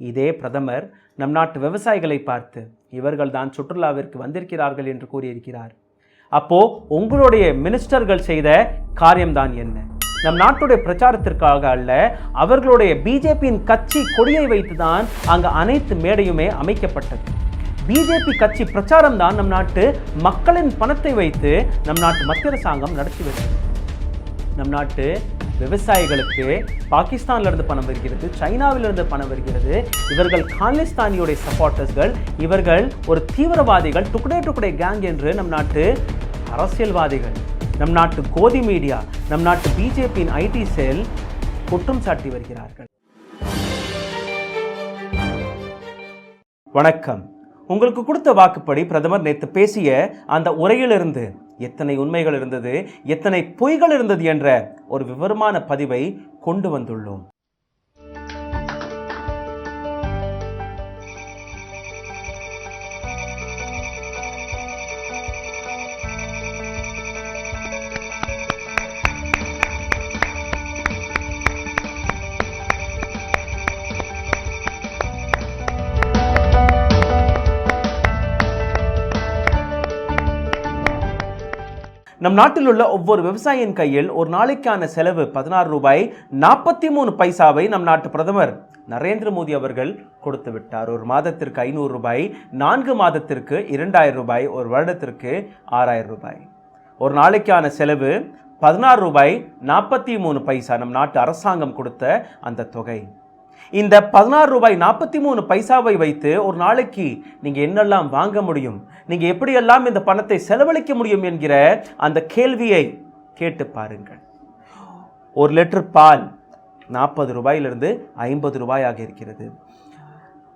இதே பிரதமர் நம் நாட்டு விவசாயிகளை பார்த்து இவர்கள் தான் சுற்றுலாவிற்கு வந்திருக்கிறார்கள் என்று கூறியிருக்கிறார். அப்போ உங்களுடைய மினிஸ்டர்கள் செய்த காரியம்தான் என்ன? நம் நாட்டுடைய பிரச்சாரத்திற்காக அல்ல, அவர்களுடைய பிஜேபியின் கட்சி கொடியை வைத்துதான் அங்கு அனைத்து மேடையுமே அமைக்கப்பட்டது. பிஜேபி கட்சி பிரச்சாரம் தான் நம் நாட்டு மக்களின் பணத்தை வைத்து நம் நாட்டு மத்திய அரசாங்கம் நடத்தி வருகிறது. நம் நாட்டு விவசாயிகளுக்கு பாகிஸ்தானிலிருந்து பணம் வருகிறது, சைனாவிலிருந்து பணம் வருகிறது. இவர்கள் காலிஸ்தானியுடைய சப்போர்ட்டர்ஸ்கள், இவர்கள் ஒரு தீவிரவாதிகள், டுக்குடே கேங் என்று நம் நாட்டு அரசியல்வாதிகள், நம் நாட்டு கோதி மீடியா, நம் நாட்டு பிஜேபியின் ஐடி செல் குற்றம் சாட்டி வருகிறார்கள். வணக்கம். உங்களுக்கு கொடுத்த வாக்குப்படி பிரதமர் நேற்று பேசிய அந்த உரையிலிருந்து எத்தனை உண்மைகள் இருந்தது, எத்தனை பொய்கள் இருந்தது என்ற ஒரு விவரமான பதிவை கொண்டு வந்துள்ளோம். நம் நாட்டில் உள்ள ஒவ்வொரு விவசாயியின் கையில் ஒரு நாளைக்கான செலவு 16 ரூபாய் 43 பைசாவை நம் நாட்டு பிரதமர் நரேந்திர மோடி அவர்கள் கொடுத்து விட்டார். ஒரு மாதத்திற்கு 500 ரூபாய், 4 மாதத்திற்கு 2000 ரூபாய், ஒரு வருடத்திற்கு 6000 ரூபாய். ஒரு நாளைக்கான செலவு 16 ரூபாய் 43 பைசா நம் நாட்டு அரசாங்கம் கொடுத்த அந்த தொகை. இந்த 16 ரூபாய் 43 பைசாவை வைத்து ஒரு நாளைக்கு நீங்க என்னெல்லாம் வாங்க முடியும், நீங்க எப்படியெல்லாம் இந்த பணத்தை செலவழிக்க முடியும் என்கிற அந்த கேள்வியை கேட்டு பாருங்கள். ஒரு லிட்டர் பால் 40 ரூபாயிலிருந்து 50 ரூபாயாக இருக்கிறது.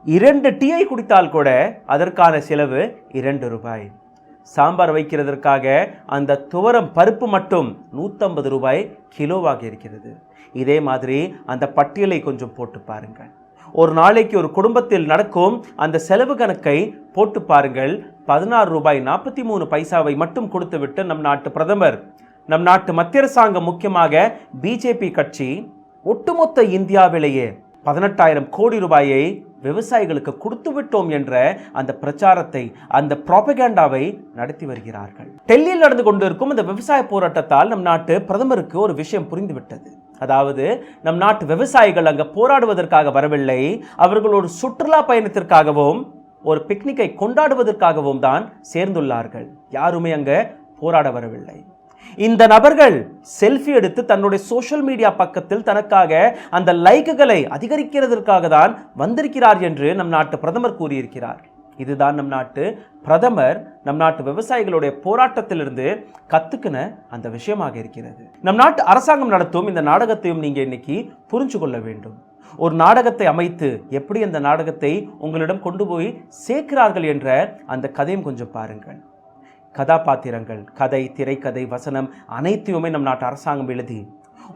2 டீயை குடித்தால் கூட அதற்கான செலவு 2 ரூபாய். சாம்பார் வைக்கிறதற்காக அந்த துவரம் பருப்பு மட்டும் 150 ரூபாய் கிலோவாக இருக்கிறது. இதே மாதிரி அந்த பட்டியலை கொஞ்சம் போட்டு பாருங்கள். ஒரு நாளைக்கு ஒரு குடும்பத்தில் நடக்கும் அந்த செலவு கணக்கை போட்டு பாருங்கள். 16 ரூபாய் 43 பைசாவை மட்டும் கொடுத்துவிட்டு நம் நாட்டு பிரதமர், நம் நாட்டு மத்திய அரசாங்கம், முக்கியமாக பிஜேபி கட்சி ஒட்டுமொத்த இந்தியாவிலேயே 18,000 கோடி ரூபாயை விவசாயிகளுக்கு கொடுத்து விட்டோம் என்ற அந்த பிரச்சாரத்தை, அந்த ப்ராபகேண்டாவை நடத்தி வருகிறார்கள். டெல்லியில் நடந்து கொண்டிருக்கும் இந்த விவசாய போராட்டத்தால் நம் நாட்டு பிரதமருக்கு ஒரு விஷயம் புரிந்துவிட்டது. அதாவது நம் நாட்டு விவசாயிகள் அங்க போராடுவதற்காக வரவில்லை, அவர்களோட சுற்றுலா பயணத்திற்காகவும் ஒரு பிக்னிக்கை கொண்டாடுவதற்காகவும் தான் சேர்ந்துள்ளார்கள். யாருமே அங்க போராட வரவில்லை. இந்த நபர்கள் செல்ஃபி எடுத்து தன்னுடைய சோஷியல் மீடியா பக்கத்தில் தனக்காக அந்த லைக்குகளை அதிகரிக்கிறதற்காக தான் வந்திருக்கிறார் என்று நம் நாட்டு பிரதமர் கூறியிருக்கிறார். இதுதான் நம் நாட்டு பிரதமர் நம் நாட்டு விவசாயிகளுடைய போராட்டத்திலிருந்து கத்துக்கின அந்த விஷயமாக இருக்கிறது. நம் நாட்டு அரசாங்கம் நடத்தும் இந்த நாடகத்தையும் நீங்க இன்னைக்கு புரிஞ்சு கொள்ள வேண்டும். ஒரு நாடகத்தை அமைத்து எப்படி அந்த நாடகத்தை உங்களிடம் கொண்டு போய் சேர்க்கிறார்கள் என்ற அந்த கதையும் கொஞ்சம் பாருங்கள். கதாபாத்திரங்கள், கதை, திரைக்கதை, வசனம் அனைத்தையுமே நம் நாட்டு அரசாங்கம் எழுதி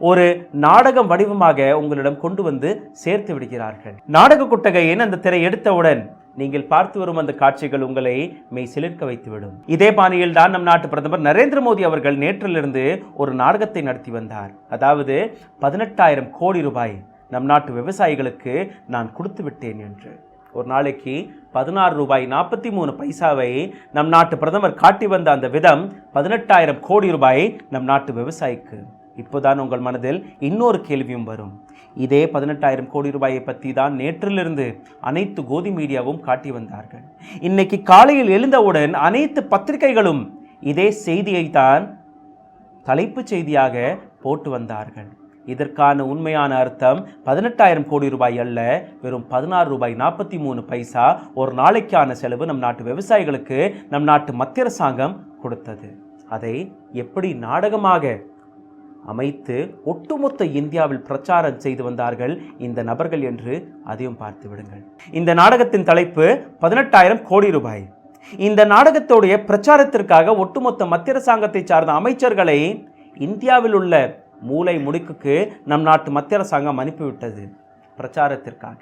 ஒரு நாடகம் வடிவமாக உங்களிடம் கொண்டு வந்து சேர்த்து விடுகிறார்கள். நாடக குட்டகையின் அந்த திரை எடுத்தவுடன் நீங்கள் பார்த்து வரும் அந்த காட்சிகள் உங்களை மெய் சிலிர்க்க வைத்துவிடும். இதே பாணியில் தான் நம் நாட்டு பிரதமர் நரேந்திர மோடி அவர்கள் நேற்றிலிருந்து ஒரு நாடகத்தை நடத்தி வந்தார். அதாவது 18,000 கோடி ரூபாய் நம் நாட்டு விவசாயிகளுக்கு நான் கொடுத்து விட்டேன் என்று. ஒரு நாளைக்கு 16 ரூபாய் 43 பைசாவை நம் நாட்டு பிரதமர் காட்டி வந்த அந்த விதம் 18,000 கோடி ரூபாய் நம் நாட்டு விவசாயிக்கு. இப்போதான் உங்கள் மனதில் இன்னொரு கேள்வியும் வரும். இதே 18,000 கோடி ரூபாயை பற்றி தான் நேற்றிலிருந்து அனைத்து கோதி மீடியாவும் காட்டி வந்தார்கள். இன்னைக்கு காலையில் எழுந்தவுடன் அனைத்து பத்திரிகைகளும் இதே செய்தியை தான் தலைப்புச் செய்தியாக போட்டு வந்தார்கள். இதற்கான உண்மையான அர்த்தம் 18,000 கோடி ரூபாய் அல்ல, வெறும் 16 ரூபாய் 43 பைசா ஒரு நாளைக்கான செலவு நம் நாட்டு விவசாயிகளுக்கு நம் நாட்டு மத்திய அரசாங்கம் கொடுத்தது. அதை எப்படி நாடகமாக அமைத்து ஒட்டுமொத்த இந்தியாவில் பிரச்சாரம் செய்து வந்தார்கள் இந்த நபர்கள் என்று அதையும் பார்த்து விடுங்கள். இந்த நாடகத்தின் தலைப்பு 18,000 கோடி ரூபாய். இந்த நாடகத்துடைய பிரச்சாரத்திற்காக ஒட்டுமொத்த மத்திய அரசாங்கத்தை சார்ந்த அமைச்சர்களை இந்தியாவில் உள்ள மூலை முடுக்குக்கு நம் நாட்டு மத்திய அரசாங்கம் அனுப்பிவிட்டது பிரச்சாரத்திற்காக.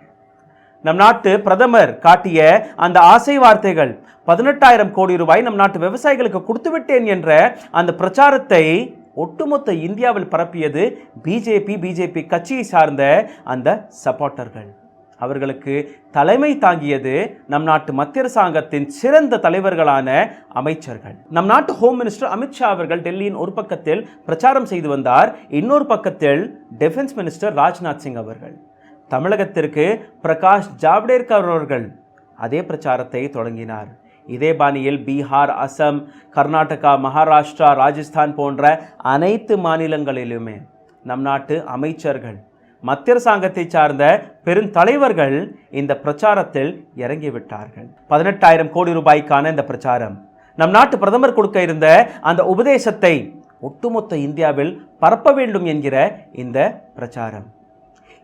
நம் நாட்டு பிரதமர் காட்டிய அந்த ஆசை வார்த்தைகள் 18,000 கோடி ரூபாய் நம் நாட்டு விவசாயிகளுக்கு கொடுத்து விட்டேன் என்ற அந்த பிரச்சாரத்தை ஒட்டுமொத்த இந்தியாவில் பரப்பியது பிஜேபி கட்சியை சார்ந்த அந்த சப்போர்ட்டர்கள். அவர்களுக்கு தலைமை தாங்கியது நம் நாட்டு மத்திய அரசாங்கத்தின் சிறந்த தலைவர்களான அமைச்சர்கள். நம் நாட்டு ஹோம் மினிஸ்டர் அமித்ஷா அவர்கள் டெல்லியின் ஒரு பக்கத்தில் பிரச்சாரம் செய்து வந்தார், இன்னொரு பக்கத்தில் டிஃபென்ஸ் மினிஸ்டர் ராஜ்நாத் சிங் அவர்கள். தமிழகத்திற்கு பிரகாஷ் ஜாவ்டேகர் அவர்கள் அதே பிரச்சாரத்தை தொடங்கினார். இதே பாணியில் பீகார், அசம், கர்நாடகா, மகாராஷ்டிரா, ராஜஸ்தான் போன்ற அனைத்து மாநிலங்களிலுமே நம் நாட்டு அமைச்சர்கள், மத்திய அரசாங்கத்தை சார்ந்த பெருந்தலைவர்கள் இந்த பிரச்சாரத்தில் இறங்கிவிட்டார்கள். 18,000 கோடி ரூபாய்க்கான இந்த பிரச்சாரம், நம் நாட்டு பிரதமர் கொடுக்க இருந்த அந்த உபதேசத்தை ஒட்டுமொத்த இந்தியாவில் பரப்ப வேண்டும் என்கிற இந்த பிரச்சாரம்.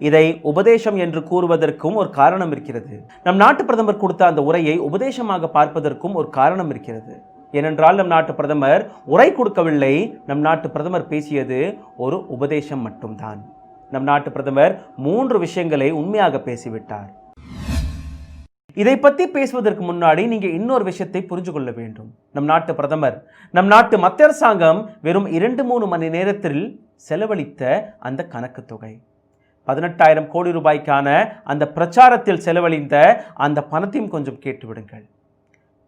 இதை உபதேசம் என்று கூறுவதற்கும் ஒரு காரணம் இருக்கிறது. நம் நாட்டு பிரதமர் கொடுத்த அந்த உரையை உபதேசமாக பார்ப்பதற்கும் ஒரு காரணம் இருக்கிறது. ஏனென்றால் நம் நாட்டு பிரதமர் உரை கொடுக்கவில்லை, நம் நாட்டு பிரதமர் பேசியது ஒரு உபதேசம் மட்டும்தான். நம் நாட்டு பிரதமர் 3 விஷயங்களை உண்மையாக பேசிவிட்டார். இதை பற்றி பேசுவதற்கு முன்னாடி நீங்க இன்னொரு விஷயத்தை புரிஞ்சு கொள்ள வேண்டும். நம் நாட்டு பிரதமர், நம் நாட்டு மத்திய அரசாங்கம் வெறும் 2-3 மணி நேரத்தில் செலவழித்த அந்த கணக்கு தொகை, 18,000 கோடி ரூபாய்க்கான அந்த பிரச்சாரத்தில் செலவழிந்த அந்த பணத்தையும் கொஞ்சம் கேட்டுவிடுங்கள்.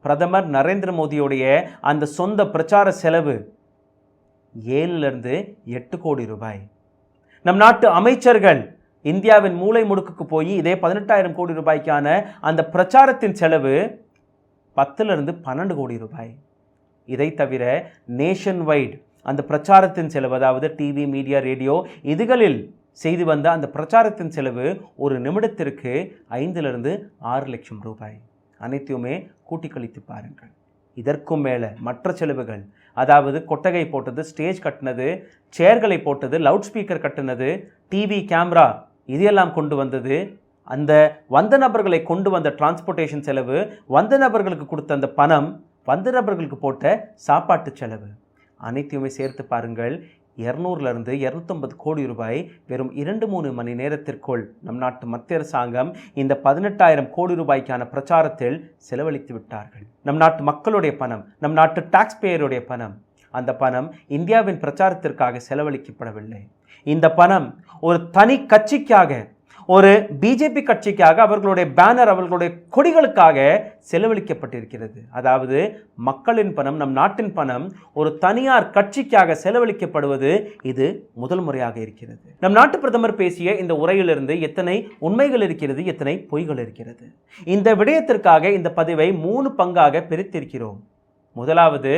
பிரதமர் நரேந்திர மோடியுடைய அந்த சொந்த பிரச்சார செலவு 7 to 8 கோடி ரூபாய். நம் நாட்டு அமைச்சர்கள் இந்தியாவின் மூலை முடுக்குக்கு போய் இதே 18,000 கோடி ரூபாய்க்கான அந்த பிரச்சாரத்தின் செலவு 10 to 12 கோடி ரூபாய். இதை தவிர நேஷன் வைட் அந்த பிரச்சாரத்தின் செலவு, அதாவது டிவி, மீடியா, ரேடியோ இதுகளில் செய்து வந்த அந்த பிரச்சாரத்தின் செலவு ஒரு நிமிடத்திற்கு 5 to 6 லட்சம் ரூபாய். அனைத்தையுமே கூட்டி கழித்து பாருங்கள். இதற்கும் மேலே மற்ற செலவுகள், அதாவது கொட்டகை போட்டது, ஸ்டேஜ் கட்டினது, சேர்களை போட்டது, லவுட் ஸ்பீக்கர் கட்டினது, டிவி, கேமரா இதையெல்லாம் கொண்டு வந்தது, அந்த வந்த நபர்களை கொண்டு வந்த டிரான்ஸ்போர்ட்டேஷன் செலவு, வந்த நபர்களுக்கு கொடுத்த அந்த பணம், வந்த நபர்களுக்கு போட்ட சாப்பாட்டு செலவு, அனைத்தையுமே சேர்த்து பாருங்கள். 200 to 250 கோடி ரூபாய் வெறும் 2-3 மணி நேரத்திற்குள் நம் நாட்டு மத்திய அரசாங்கம் இந்த 18,000 கோடி ரூபாய்க்கான பிரச்சாரத்தில் செலவழித்து விட்டார்கள். நம் நாட்டு மக்களுடைய பணம், நம் நாட்டு டாக்ஸ் பேயருடைய பணம். அந்த பணம் இந்தியாவின் பிரச்சாரத்திற்காக செலவழிக்கப்படவில்லை. இந்த பணம் ஒரு தனி கட்சிக்காக, ஒரு பிஜேபி கட்சிக்காக, அவர்களுடைய பேனர், அவர்களுடைய கொடிகளுக்காக செலவழிக்கப்பட்டிருக்கிறது. அதாவது மக்களின் பணம், நம் நாட்டின் பணம் ஒரு தனியார் கட்சிக்காக செலவழிக்கப்படுவது இது முதல் முறையாக இருக்கிறது. நம் நாட்டு பிரதமர் பேசிய இந்த உரையிலிருந்து எத்தனை உண்மைகள் இருக்கிறது, எத்தனை பொய்கள் இருக்கிறது. இந்த விடயத்திற்காக இந்த பதிவை 3 பங்காக பிரித்திருக்கிறோம். முதலாவது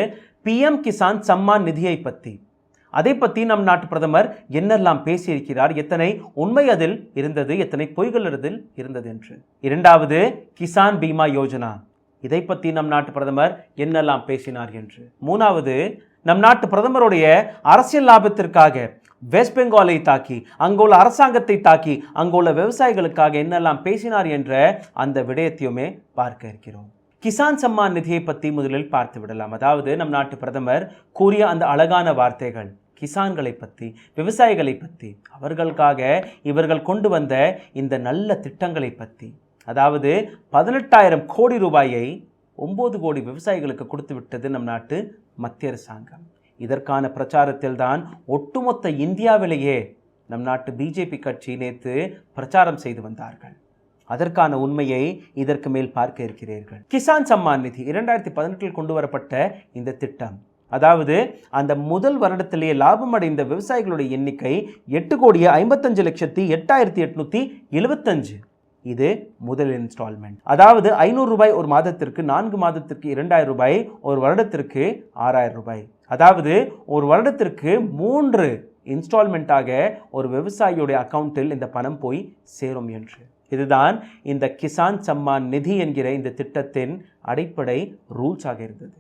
PM கிசான் சம்மான் நிதியை பற்றி, அதை பற்றி நம் நாட்டு பிரதமர் என்னெல்லாம் பேசியிருக்கிறார், எத்தனை உண்மை அதில் இருந்தது, எத்தனை பொய்கள் அதில் இருந்தது என்று. இரண்டாவது கிசான் பீமா யோஜனா, இதை பற்றி நம் நாட்டு பிரதமர் என்னெல்லாம் பேசினார் என்று. மூணாவது நம் நாட்டு பிரதமருடைய அரசியல் லாபத்திற்காக வெஸ்ட் பெங்காலை தாக்கி, அங்குள்ள அரசாங்கத்தை தாக்கி, அங்குள்ள விவசாயிகளுக்காக என்னெல்லாம் பேசினார் என்ற அந்த விடயத்தையுமே பார்க்க இருக்கிறோம். கிசான் சம்மான் நிதியை பற்றி முதலில் பார்த்து விடலாம். அதாவது நம் நாட்டு பிரதமர் கூறிய அந்த அழகான வார்த்தைகள், கிசான்களை பற்றி, விவசாயிகளை பற்றி, அவர்களுக்காக இவர்கள் கொண்டு வந்த இந்த நல்ல திட்டங்களை பற்றி. அதாவது 18,000 கோடி ரூபாயை 9 கோடி விவசாயிகளுக்கு கொடுத்து விட்டது நம் நாட்டு மத்திய அரசாங்கம். இதற்கான பிரச்சாரத்தில் தான் ஒட்டுமொத்த இந்தியாவிலேயே நம் நாட்டு பிஜேபி கட்சி நேற்று பிரச்சாரம் செய்து வந்தார்கள். அதற்கான உண்மையை இதற்கு மேல் பார்க்க இருக்கிறீர்கள். கிசான் சம்மான் நிதி 2018 கொண்டு வரப்பட்ட இந்த திட்டம், அதாவது அந்த முதல் வருடத்திலேயே லாபம் அடைந்த விவசாயிகளுடைய எண்ணிக்கை 8,55,08,875. இது முதல் இன்ஸ்டால்மெண்ட். அதாவது 500 ரூபாய் ஒரு மாதத்திற்கு, 4 மாதத்திற்கு 2,000 ரூபாய், ஒரு வருடத்திற்கு 6,000 ரூபாய். அதாவது ஒரு வருடத்திற்கு 3 இன்ஸ்டால்மெண்ட்டாக ஒரு விவசாயியுடைய அக்கௌண்ட்டில் இந்த பணம் போய் சேரும் என்று. இதுதான் இந்த கிசான் சம்மான் நிதி என்கிற இந்த திட்டத்தின் அடிப்படை ரூல்ஸாக இருந்தது.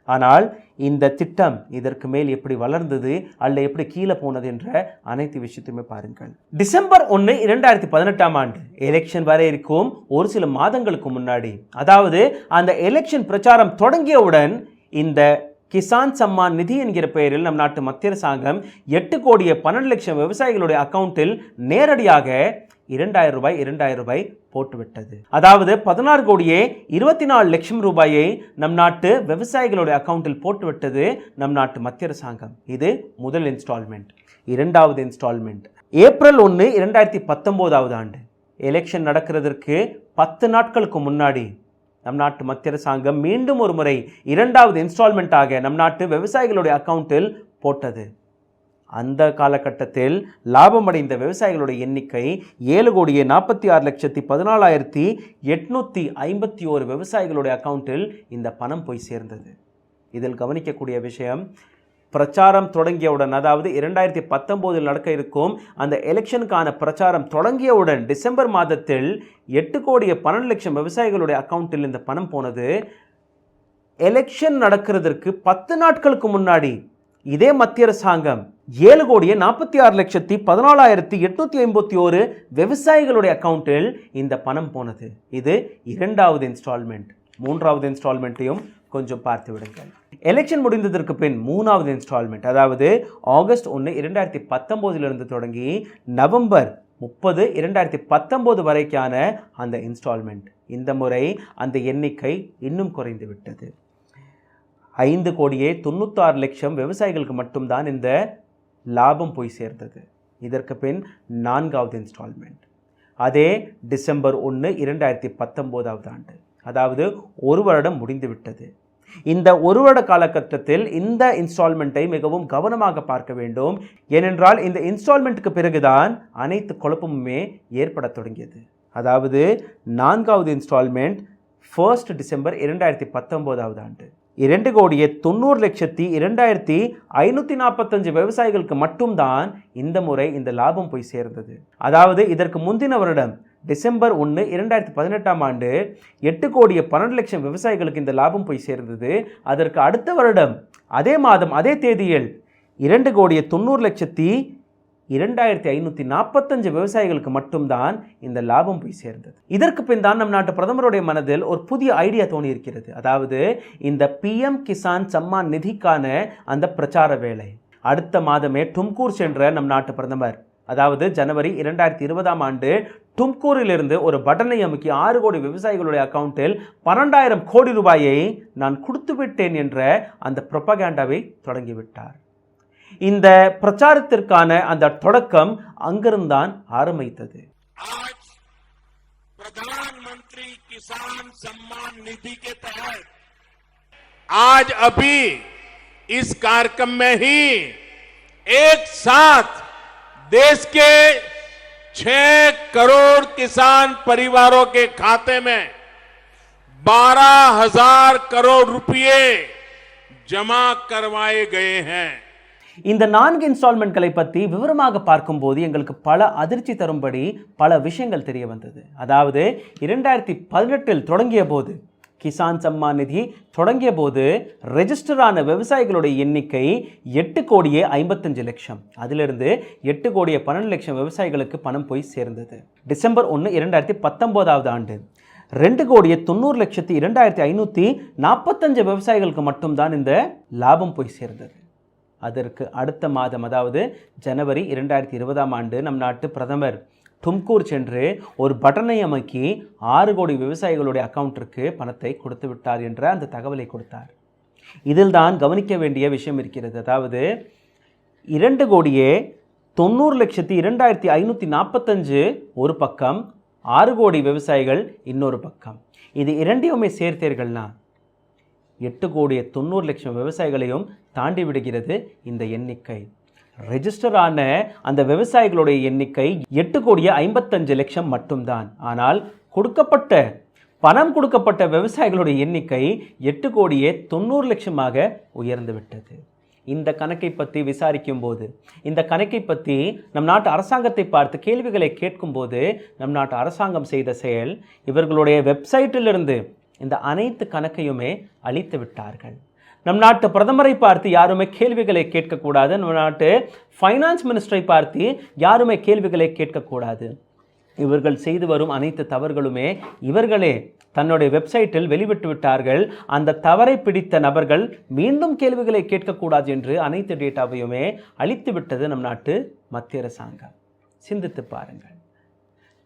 ஆனால் இந்த திட்டம் இதற்கு மேல் எப்படி வளர்ந்தது அல்ல எப்படி கீழே போனது என்ற அனைத்து விஷயத்தையுமே பாருங்கள். டிசம்பர் 1, 2018 எலெக்ஷன் வர இருக்கும் ஒரு சில மாதங்களுக்கு முன்னாடி, அதாவது அந்த எலெக்ஷன் பிரச்சாரம் தொடங்கியவுடன் இந்த கிசான் சம்மான் நிதி என்கிற பெயரில் நம் நாட்டு மத்திய அரசாங்கம் 8,12,00,000 விவசாயிகளுடைய அக்கௌண்ட்டில் நேரடியாக 2,000 ரூபாய் போட்டுவிட்டது. அதாவது 16,24,00,000 ரூபாயை நம் நாட்டு விவசாயிகளுடைய அக்கௌண்ட்டில் போட்டுவிட்டது நம் நாட்டு மத்திய அரசாங்கம். இது முதல் இன்ஸ்டால்மெண்ட். இரண்டாவது இன்ஸ்டால்மெண்ட் ஏப்ரல் 1, 2019 எலெக்ஷன் நடக்கிறதுக்கு 10 நாட்களுக்கு முன்னாடி நம் நாட்டு மத்திய அரசாங்கம் மீண்டும் ஒரு முறை 2வது இன்ஸ்டால்மெண்ட்டாக நம் நாட்டு விவசாயிகளுடைய அக்கௌண்ட்டில் போட்டது. அந்த காலகட்டத்தில் லாபமடைந்த விவசாயிகளுடைய எண்ணிக்கை 7,46,14,851 விவசாயிகளுடைய அக்கௌண்ட்டில் இந்த பணம் போய் சேர்ந்தது. இதில் கவனிக்கக்கூடிய விஷயம், பிரச்சாரம் தொடங்கியவுடன், அதாவது 2019 நடக்க இருக்கும் அந்த எலெக்ஷனுக்கான பிரச்சாரம் தொடங்கியவுடன் டிசம்பர் மாதத்தில் 8,12,00,000 விவசாயிகளுடைய அக்கௌண்ட்டில் இந்த பணம் போனது. எலெக்ஷன் நடக்கிறதுக்கு 10 நாட்களுக்கு முன்னாடி இதே மத்திய அரசாங்கம் 7,46,14,851 விவசாயிகளுடைய அக்கௌண்ட்டில் இந்த பணம் போனது. இது 2வது இன்ஸ்டால்மெண்ட். 3வது இன்ஸ்டால்மெண்ட்டையும் கொஞ்சம் பார்த்து விடுங்கள். எலெக்ஷன் முடிந்ததற்கு பின் 3வது இன்ஸ்டால்மெண்ட், அதாவது ஆகஸ்ட் 1, 2019 தொடங்கி நவம்பர் 30, 2019 வரைக்கான அந்த இன்ஸ்டால்மெண்ட். இந்த முறை அந்த எண்ணிக்கை இன்னும் குறைந்து விட்டது. 5,96,00,000 விவசாயிகளுக்கு மட்டும்தான் இந்த லாபம் போய் சேர்ந்தது. இதற்கு பின் 4வது இன்ஸ்டால்மெண்ட், அதே டிசம்பர் 1, 2019 ஆண்டு, அதாவது ஒரு வருடம் முடிந்து விட்டது. இந்த ஒரு வருட காலகட்டத்தில் இந்த இன்ஸ்டால்மெண்ட்டை மிகவும் கவனமாக பார்க்க வேண்டும். ஏனென்றால் இந்த இன்ஸ்டால்மெண்ட்டுக்கு பிறகுதான் அனைத்து குழப்பமுமே ஏற்பட தொடங்கியது. அதாவது 4வது இன்ஸ்டால்மெண்ட் 1 டிசம்பர் 2019 ஆண்டு 2,90,02,545 விவசாயிகளுக்கு மட்டும்தான் இந்த முறை இந்த லாபம் போய் சேர்ந்தது. அதாவது இதற்கு முந்தின வருடம் டிசம்பர் 1, 2018 ஆண்டு 8,12,00,000 விவசாயிகளுக்கு இந்த லாபம் போய் சேர்ந்தது. அதற்கு அடுத்த வருடம் அதே மாதம் அதே தேதியில் 2,90,02,545 விவசாயிகளுக்கு மட்டும்தான் இந்த லாபம் போய் சேர்ந்தது. இதற்கு பின் தான் நம் நாட்டு பிரதமருடைய மனதில் ஒரு புதிய ஐடியா தோணி இருக்கிறது. அதாவது இந்த PM கிசான் சம்மான் நிதிக்கான அந்த பிரச்சார வேலை. அடுத்த மாதமே டும்கூர் சென்ற நம் நாட்டு பிரதமர், அதாவது ஜனவரி 2020 ஆண்டு டும்கூரிலிருந்து ஒரு பட்டனை அமுக்கி 6 கோடி விவசாயிகளுடைய அக்கௌண்ட்டில் 12,000 கோடி ரூபாயை நான் கொடுத்து விட்டேன் என்ற அந்த புரோபகேண்டாவை தொடங்கிவிட்டார். இந்த பிரச்சாரத்திற்கான அந்த தொடக்கம் அங்கிருந்தான் ஆரம்பித்தது. प्रधानमंत्री किसान सम्मान निधि के तहत आज अभी इस कार्यक्रम में ही एक साथ देश के 6 करोड़ किसान परिवारों के खाते में 12,000 करोड़ रुपए जमा करवाए गए हैं. இந்த 4 இன்ஸ்டால்மெண்ட்களை பற்றி விவரமாக பார்க்கும்போது எங்களுக்கு பல அதிர்ச்சி தரும்படி பல விஷயங்கள் தெரிய வந்தது. அதாவது 2018 தொடங்கிய போது, கிசான் சம்மான் நிதி தொடங்கிய போது ரெஜிஸ்டரான விவசாயிகளுடைய எண்ணிக்கை 8,55,00,000. அதிலிருந்து 8,12,00,000 விவசாயிகளுக்கு பணம் போய் சேர்ந்தது. டிசம்பர் 1, 2019 ஆண்டு 2,90,02,545 விவசாயிகளுக்கு மட்டும்தான் இந்த லாபம் போய் சேர்ந்தது. அதற்கு அடுத்த மாதம், அதாவது ஜனவரி 2020 ஆண்டு நம் நாட்டு பிரதமர் டும்கூர் சென்று ஒரு பட்டனை அமுக்கி 6 கோடி விவசாயிகளுடைய அக்கௌண்ட்டிற்கு பணத்தை கொடுத்து விட்டார் என்ற அந்த தகவலை கொடுத்தார். இதில் தான் கவனிக்க வேண்டிய விஷயம் இருக்கிறது. அதாவது 2,90,02,545 ஒரு பக்கம், 6 கோடி விவசாயிகள் இன்னொரு பக்கம். இது இரண்டையுமே சேர்த்தீர்கள்னா 8,90,00,000 விவசாயிகளையும் தாண்டி விடுகிறது இந்த எண்ணிக்கை. ரெஜிஸ்டரான அந்த விவசாயிகளுடைய எண்ணிக்கை 8,55,00,000 மட்டும்தான். ஆனால் பணம் கொடுக்கப்பட்ட விவசாயிகளுடைய எண்ணிக்கை 8,90,00,000 உயர்ந்து விட்டது. இந்த கணக்கை பற்றி விசாரிக்கும் போது, இந்த கணக்கை பற்றி நம் நாட்டு அரசாங்கத்தை பார்த்து கேள்விகளை கேட்கும்போது, நம் நாட்டு அரசாங்கம் செய்த செயல், இவர்களுடைய வெப்சைட்டிலிருந்து இந்த அனைத்து கணக்கையுமே அழித்து விட்டார்கள். நம் நாட்டு பிரதமரை பார்த்து யாருமே கேள்விகளை கேட்கக்கூடாது. நம் நாட்டு ஃபைனான்ஸ் மினிஸ்டரை பார்த்து யாருமே கேள்விகளை கேட்கக்கூடாது. இவர்கள் செய்து வரும் அனைத்து தவறுகளுமே இவர்களே தன்னுடைய வெப்சைட்டில் வெளிவிட்டு விட்டார்கள். அந்த தவறை பிடித்த நபர்கள் மீண்டும் கேள்விகளை கேட்கக்கூடாது என்று அனைத்து டேட்டாவையுமே அழித்து விட்டது நம் நாட்டு மத்திய அரசாங்கம். சிந்தித்து பாருங்கள்.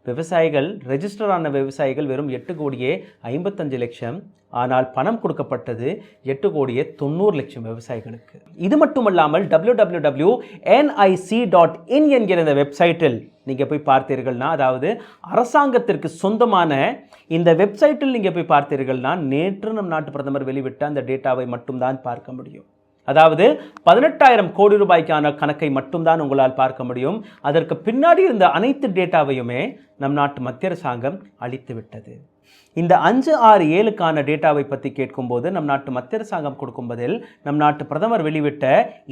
விவசாயிகள் ரெஜிஸ்டர் ஆன விவசாயிகள் வெறும் 8,55,00,000. ஆனால் பணம் கொடுக்கப்பட்டது 8,90,00,000 விவசாயிகளுக்கு. இது மட்டுமல்லாமல் www.nic.in என்கிற இந்த வெப்சைட்டில் நீங்கள் போய் பார்த்தீர்கள்னா, அதாவது அரசாங்கத்திற்கு சொந்தமான இந்த வெப்சைட்டில் நீங்கள் போய் பார்த்தீர்கள்னா, நேற்று நம் நாட்டு பிரதமர் வெளிவிட்ட அந்த டேட்டாவை மட்டும்தான் பார்க்க முடியும். அதாவது 18,000 கோடி ரூபாய்க்கான கணக்கை மட்டும்தான் உங்களால் பார்க்க முடியும். அதற்கு பின்னாடி இருந்த அனைத்து டேட்டாவையுமே நம் நாட்டு மத்திய அரசாங்கம் அளித்து விட்டது. இந்த 5, 6, 7க்கான டேட்டாவை பற்றி கேட்கும்போது நம் நாட்டு மத்திய அரசாங்கம் கொடுக்கும் பதில், நம் நாட்டு பிரதமர் வெளிவிட்ட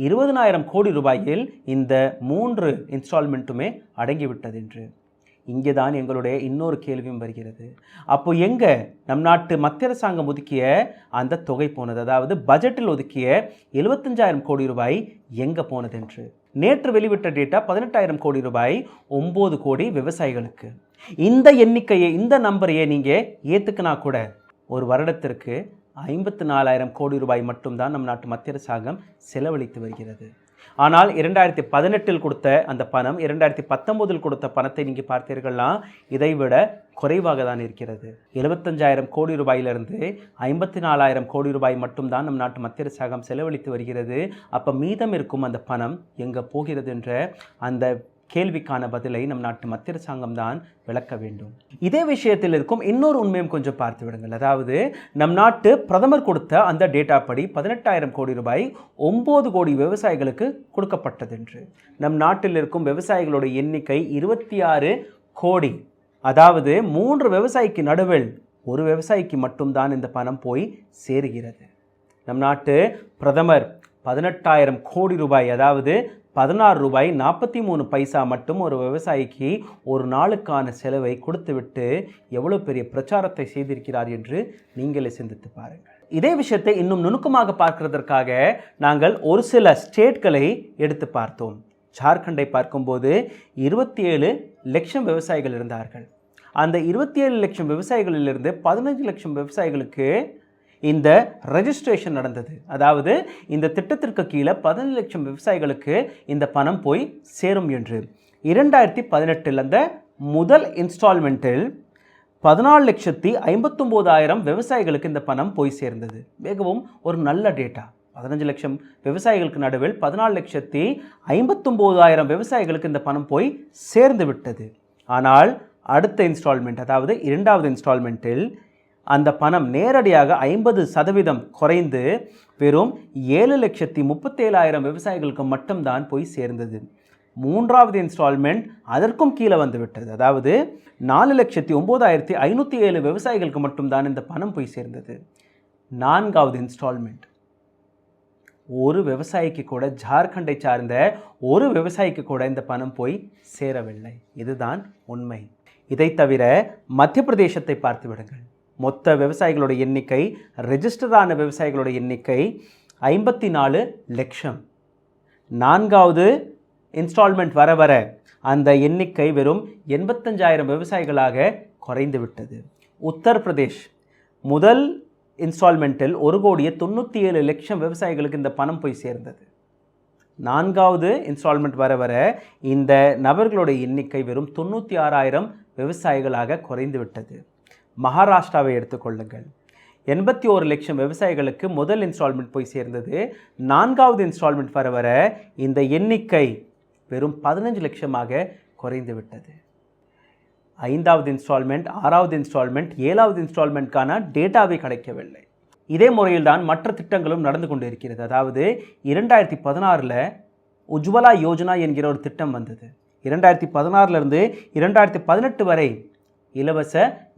20,000 கோடி ரூபாயில் இந்த 3 இன்ஸ்டால்மெண்ட்டுமே அடங்கிவிட்டது என்று. இங்கே தான் எங்களுடைய இன்னொரு கேள்வியும் வருகிறது. அப்போ எங்கே நம் நாட்டு மத்திய அரசாங்கம் ஒதுக்கிய அந்த தொகை போனது? அதாவது பட்ஜெட்டில் ஒதுக்கிய 75,000 கோடி ரூபாய் எங்கே போனது என்று. நேற்று வெளிவிட்ட டேட்டா 18,000 கோடி ரூபாய் 9 கோடி விவசாயிகளுக்கு. இந்த எண்ணிக்கையை, இந்த நம்பரையே நீங்கள் ஏற்றுக்கினா கூட ஒரு வருடத்திற்கு 54,000 கோடி ரூபாய் மட்டும்தான் நம் நாட்டு மத்திய அரசாங்கம் செலவழித்து வருகிறது. ஆனால் 2018 கொடுத்த அந்த பணம் 2019 கொடுத்த பணத்தை நீங்கள் பார்த்தீர்கள்னா இதைவிட குறைவாக தான் இருக்கிறது. 75,000 கோடி ரூபாயிலிருந்து 54,000 கோடி ரூபாய் மட்டும்தான் நம் நாட்டு மத்திய அரசாங்கம் செலவழித்து வருகிறது. அப்போ மீதம் இருக்கும் அந்த பணம் எங்கே போகிறது என்ற அந்த கேள்விக்கான பதிலை நம் நாட்டு மத்திய அரசாங்கம் தான் விளக்க வேண்டும். இதே விஷயத்தில் இருக்கும் இன்னொரு உண்மையும் கொஞ்சம் பார்த்து விடுங்கள். அதாவது நம் நாட்டு பிரதமர் கொடுத்த அந்த டேட்டா படி 18,000 கோடி ரூபாய் 9 கோடி விவசாயிகளுக்கு கொடுக்கப்பட்டது என்று. நம் நாட்டில் இருக்கும் விவசாயிகளுடைய எண்ணிக்கை 26 கோடி. அதாவது 3 விவசாயிக்கு நடுவில் ஒரு விவசாயிக்கு மட்டும்தான் இந்த பணம் போய் சேருகிறது. நம் நாட்டு பிரதமர் 18,000 கோடி ரூபாய், அதாவது 16 ரூபாய் 43 பைசா மட்டும் ஒரு விவசாயிக்கு ஒரு நாளுக்கான செலவை கொடுத்துவிட்டு எவ்வளோ பெரிய பிரச்சாரத்தை செய்திருக்கிறார் என்று நீங்களே சிந்தித்து பாருங்கள். இதே விஷயத்தை இன்னும் நுணுக்கமாக பார்க்கிறதற்காக நாங்கள் ஒரு சில ஸ்டேட்களை எடுத்து பார்த்தோம். ஜார்க்கண்டை பார்க்கும்போது 27 லட்சம் விவசாயிகள் இருந்தார்கள். அந்த 27 லட்சம் விவசாயிகளிலிருந்து 15 லட்சம் விவசாயிகளுக்கு இந்த ரெஜிஸ்ட்ரேஷன் நடந்தது. அதாவது இந்த திட்டத்திற்கு கீழே 15 லட்சம் விவசாயிகளுக்கு இந்த பணம் போய் சேரும் என்று. 2018 அந்த முதல் இன்ஸ்டால்மெண்ட்டில் 14,59,000 விவசாயிகளுக்கு இந்த பணம் போய் சேர்ந்தது. மிகவும் ஒரு நல்ல டேட்டா. 15 லட்சம் விவசாயிகளுக்கு நடுவில் 14,59,000 விவசாயிகளுக்கு இந்த பணம் போய் சேர்ந்து விட்டது. ஆனால் அடுத்த இன்ஸ்டால்மெண்ட், அதாவது 2வது இன்ஸ்டால்மெண்ட்டில் அந்த பணம் நேரடியாக 50% குறைந்து வெறும் 7,37,000 விவசாயிகளுக்கு மட்டும்தான் போய் சேர்ந்தது. 3வது இன்ஸ்டால்மெண்ட் அதற்கும் கீழே வந்துவிட்டது. அதாவது 4,09,507 விவசாயிகளுக்கு மட்டும்தான் இந்த பணம் போய் சேர்ந்தது. 4வது இன்ஸ்டால்மெண்ட் ஒரு விவசாயிக்கு கூட, ஜார்க்கண்டை சார்ந்த ஒரு விவசாயிக்கு கூட இந்த பணம் போய் சேரவில்லை. இதுதான் உண்மை. இதை தவிர மத்திய பிரதேசத்தை பார்த்து விடுங்கள். மொத்த விவசாயிகளோட எண்ணிக்கை, ரெஜிஸ்டரான விவசாயிகளோட எண்ணிக்கை 54 லட்சம். 4வது இன்ஸ்டால்மெண்ட் வர வர அந்த எண்ணிக்கை வெறும் 85,000 விவசாயிகளாக குறைந்து விட்டது. உத்தரப்பிரதேஷ் முதல் இன்ஸ்டால்மெண்ட்டில் 1,97 லட்சம் விவசாயிகளுக்கு இந்த பணம் போய் சேர்ந்தது. 4வது இன்ஸ்டால்மெண்ட் வர வர இந்த நபர்களோட எண்ணிக்கை வெறும் 96,000 விவசாயிகளாக குறைந்து விட்டது. மகாராஷ்டிராவை எடுத்துக்கொள்ளுங்கள். 81 லட்சம் விவசாயிகளுக்கு முதல் இன்ஸ்டால்மெண்ட் போய் சேர்ந்தது. 4வது இன்ஸ்டால்மெண்ட் வர வர இந்த எண்ணிக்கை வெறும் 15 லட்சமாக குறைந்து விட்டது. 5வது இன்ஸ்டால்மெண்ட், 6வது இன்ஸ்டால்மெண்ட், 7வது இன்ஸ்டால்மெண்ட்கான டேட்டாவே கிடைக்கவில்லை. இதே முறையில் தான் மற்ற திட்டங்களும் நடந்து கொண்டு இருக்கிறது. அதாவது 2016 உஜ்வலா யோஜனா என்கிற ஒரு திட்டம் வந்தது. 2016 2018 வரை இலவச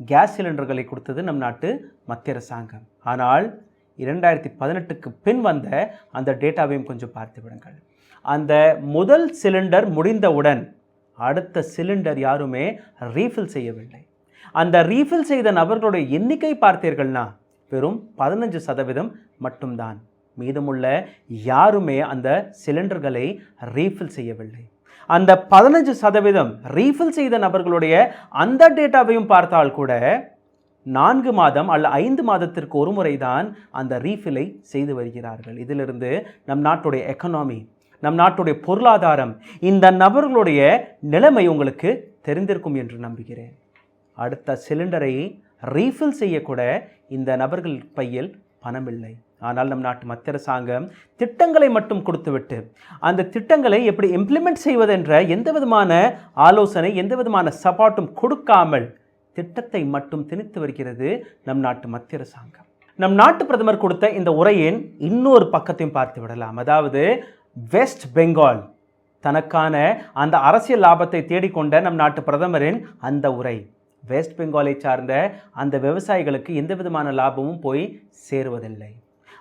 கேஸ் சிலிண்டர்களை கொடுத்தது நம் நாட்டு மத்திய அரசாங்கம். ஆனால் 2018க்கு பின் வந்த அந்த டேட்டாவையும் கொஞ்சம் பார்த்து விடுங்கள். அந்த முதல் சிலிண்டர் முடிந்தவுடன் அடுத்த சிலிண்டர் யாருமே ரீஃபில் செய்யவில்லை. அந்த ரீஃபில் செய்த நபர்களுடைய எண்ணிக்கை பார்த்தீர்கள்னா வெறும் 15% மட்டும்தான். மீதமுள்ள யாருமே அந்த சிலிண்டர்களை ரீஃபில் செய்யவில்லை. அந்த 15% ரீஃபில் செய்த நபர்களுடைய அந்த டேட்டாவையும் பார்த்தால் கூட 4 மாதம் அல்ல 5 மாதத்திற்கு ஒரு முறை தான் அந்த ரீஃபிலை செய்து வருகிறார்கள். இதிலிருந்து நம் நாட்டுடைய எக்கனாமி, நம் நாட்டுடைய பொருளாதாரம், இந்த நபர்களுடைய நிலைமை உங்களுக்கு தெரிந்திருக்கும் என்று நம்புகிறேன். அடுத்த சிலிண்டரை ரீஃபில் செய்யக்கூட இந்த நபர்கள் பையில் பணமில்லை. ஆனால் நம் நாட்டு மத்திய அரசாங்கம் திட்டங்களை மட்டும் கொடுத்துவிட்டு அந்த திட்டங்களை எப்படி இம்ப்ளிமெண்ட் செய்வதென்ற எந்த விதமான ஆலோசனை, எந்த விதமான சப்போர்ட்டும் கொடுக்காமல் திட்டத்தை மட்டும் திணித்து வருகிறது நம் நாட்டு மத்திய அரசாங்கம். நம் நாட்டு பிரதமர் கொடுத்த இந்த உரையின் இன்னொரு பக்கத்தையும் பார்த்து விடலாம். அதாவது வெஸ்ட் பெங்கால் தனக்கான அந்த அரசியல் லாபத்தை தேடிக்கொண்ட நம் நாட்டு பிரதமரின் அந்த உரை வெஸ்ட் பெங்காலை சார்ந்த அந்த விவசாயிகளுக்கு எந்த விதமான லாபமும் போய் சேருவதில்லை.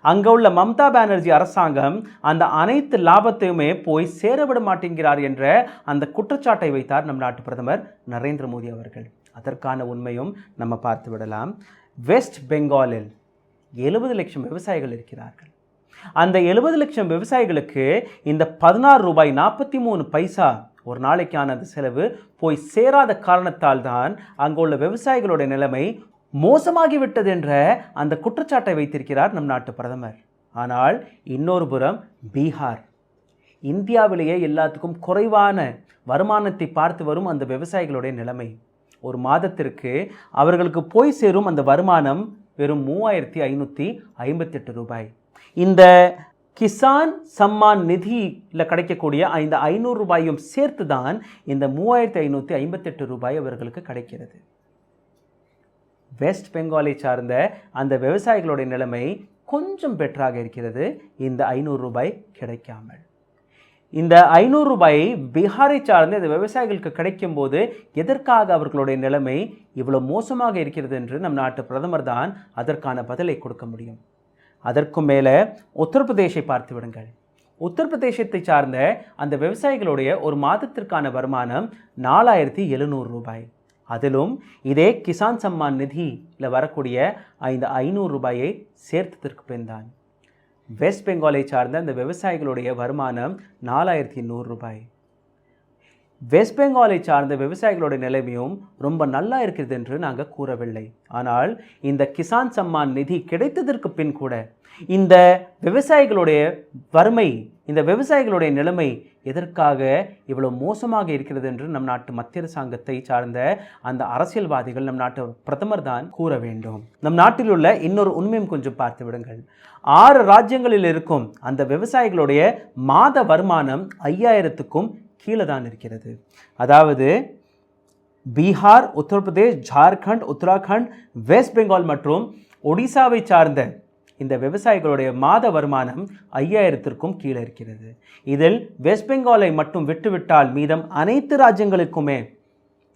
அங்கே உள்ள மம்தா பானர்ஜி அரசாங்கம் அந்த அனைத்து லாபத்தையுமே போய் சேரவிட மாட்டேங்கிறார் என்ற அந்த குற்றச்சாட்டை வைத்தார் நம் நாட்டு பிரதமர் நரேந்திர மோடி அவர்கள். அதற்கான உண்மையும் நம்ம பார்த்து விடலாம். வெஸ்ட் பெங்காலில் 70 லட்சம் விவசாயிகள் இருக்கிறார்கள். அந்த 70 லட்சம் விவசாயிகளுக்கு இந்த 16 ரூபாய் 43 பைசா ஒரு நாளைக்கான அந்த செலவு போய் சேராத காரணத்தால் தான் அங்குள்ள விவசாயிகளுடைய நிலைமை மோசமாகிவிட்டது என்ற அந்த குற்றச்சாட்டை வைத்திருக்கிறார் நம் நாட்டு பிரதமர். ஆனால் இன்னொரு புறம் பீகார், இந்தியாவிலேயே எல்லாத்துக்கும் குறைவான வருமானத்தை பார்த்து வரும் அந்த விவசாயிகளுடைய நிலைமை, ஒரு மாதத்திற்கு அவர்களுக்கு போய் சேரும் அந்த வருமானம் வெறும் 3558 ரூபாய். இந்த கிசான் சம்மான் நிதியில் கிடைக்கக்கூடிய இந்த 500 ரூபாயும் சேர்த்து தான் இந்த 3558 ரூபாய் அவர்களுக்கு கிடைக்கிறது. வெஸ்ட் பெங்காலை சார்ந்த அந்த விவசாயிகளுடைய நிலைமை கொஞ்சம் பெட்டராக இருக்கிறது. இந்த 500 ரூபாய் கிடைக்காமல் இந்த 500 ரூபாயை பீகாரை சார்ந்த இந்த விவசாயிகளுக்கு கிடைக்கும் போது எதற்காக அவர்களுடைய நிலைமை இவ்வளவு மோசமாக இருக்கிறது என்று நம் நாட்டு பிரதமர் தான் அதற்கான பதிலை கொடுக்க முடியும். அதற்கும் மேலே உத்தரப்பிரதேசை பார்த்து விடுங்கள். உத்தரப்பிரதேசத்தை சார்ந்த அந்த விவசாயிகளுடைய ஒரு மாதத்திற்கான வருமானம் 4700 ரூபாய். அதிலும் இதே கிசான் சம்மான் நிதியில் வரக்கூடிய இந்த 500 ரூபாயை சேர்த்ததற்கு பின் தான் வெஸ்ட் பெங்காலை சார்ந்த அந்த விவசாயிகளுடைய வருமானம் 4100 ரூபாய். வெஸ்ட் பெங்காலை சார்ந்த விவசாயிகளுடைய நிலைமையும் ரொம்ப நல்லா இருக்கிறது என்று நாங்கள் கூறவில்லை. ஆனால் இந்த கிசான் சம்மான் நிதி கிடைத்ததற்கு பின் கூட இந்த விவசாயிகளுடைய வறுமை, இந்த விவசாயிகளுடைய நிலைமை எதற்காக இவ்வளவு மோசமாக இருக்கிறது என்று நம் நாட்டு மத்திய அரசாங்கத்தை சார்ந்த அந்த அரசியல்வாதிகள், நம் நாட்டு பிரதமர் தான் கூற வேண்டும். நம் நாட்டில் உள்ள இன்னொரு உண்மையும் கொஞ்சம் பார்த்து விடுங்கள். 6 ராஜ்யங்களில் இருக்கும் அந்த விவசாயிகளுடைய மாத வருமானம் 5000க்கும் கீழே தான் இருக்கிறது. அதாவது பீகார், உத்தரப்பிரதேஷ், ஜார்க்கண்ட், உத்தராகண்ட், வெஸ்ட் பெங்கால் மற்றும் ஒடிசாவை சார்ந்த இந்த விவசாயிகளுடைய மாத வருமானம் 5000த்திற்கும் கீழே இருக்கிறது. இதில் வெஸ்ட் பெங்காலை மட்டும் விட்டுவிட்டால் மீதம் அனைத்து ராஜ்யங்களுக்குமே